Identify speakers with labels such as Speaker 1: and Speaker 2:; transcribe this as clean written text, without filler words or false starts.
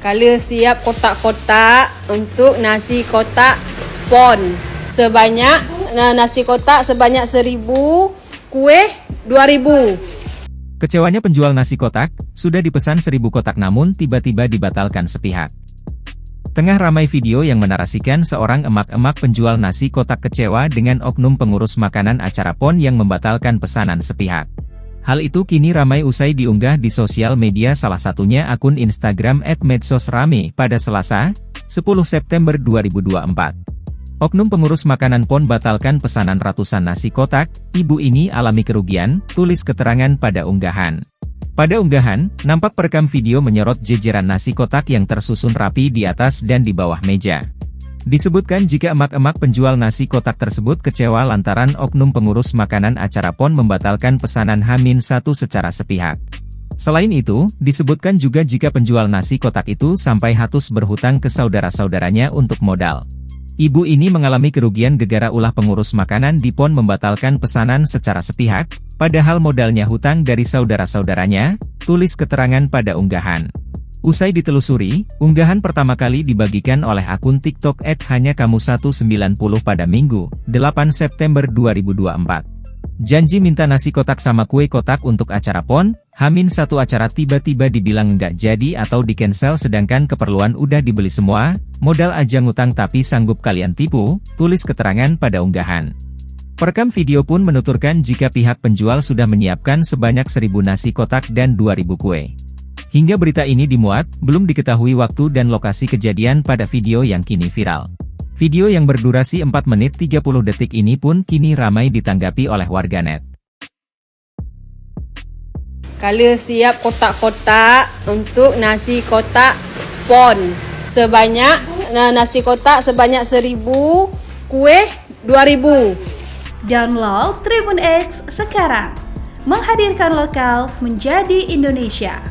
Speaker 1: Kalian siap kotak-kotak untuk nasi kotak pon sebanyak nasi kotak sebanyak 1.000, kue 2.000.
Speaker 2: Kecewanya penjual nasi kotak, sudah dipesan 1.000 kotak namun tiba-tiba dibatalkan sepihak. Tengah ramai video yang menarasikan seorang emak-emak penjual nasi kotak kecewa dengan oknum pengurus makanan acara pon yang membatalkan pesanan sepihak. Hal itu kini ramai usai diunggah di sosial media, salah satunya akun Instagram @medsosrame pada Selasa, 10 September 2024. Oknum pengurus makanan pon batalkan pesanan ratusan nasi kotak, ibu ini alami kerugian, tulis keterangan pada unggahan. Pada unggahan, nampak perekam video menyorot jejeran nasi kotak yang tersusun rapi di atas dan di bawah meja. Disebutkan jika emak-emak penjual nasi kotak tersebut kecewa lantaran oknum pengurus makanan acara pon membatalkan pesanan H-1 secara sepihak. Selain itu, disebutkan juga jika penjual nasi kotak itu sampai harus berhutang ke saudara-saudaranya untuk modal. Ibu ini mengalami kerugian gegara ulah pengurus makanan di pon membatalkan pesanan secara sepihak, padahal modalnya hutang dari saudara-saudaranya, tulis keterangan pada unggahan. Usai ditelusuri, unggahan pertama kali dibagikan oleh akun TikTok @hanyakamu190 pada Minggu, 8 September 2024. Janji minta nasi kotak sama kue kotak untuk acara pon, H-1 acara tiba-tiba dibilang nggak jadi atau di-cancel sedangkan keperluan udah dibeli semua, modal aja ngutang tapi sanggup kalian tipu, tulis keterangan pada unggahan. Perekam video pun menuturkan jika pihak penjual sudah menyiapkan sebanyak 1.000 nasi kotak dan 2.000 kue. Hingga berita ini dimuat, belum diketahui waktu dan lokasi kejadian pada video yang kini viral. Video yang berdurasi 4 menit 30 detik ini pun kini ramai ditanggapi oleh warganet.
Speaker 1: Kalian siap kotak-kotak untuk nasi kotak pon sebanyak nasi kotak sebanyak 1.000, kue 2.000.
Speaker 3: Download Tribun X sekarang, menghadirkan lokal menjadi Indonesia.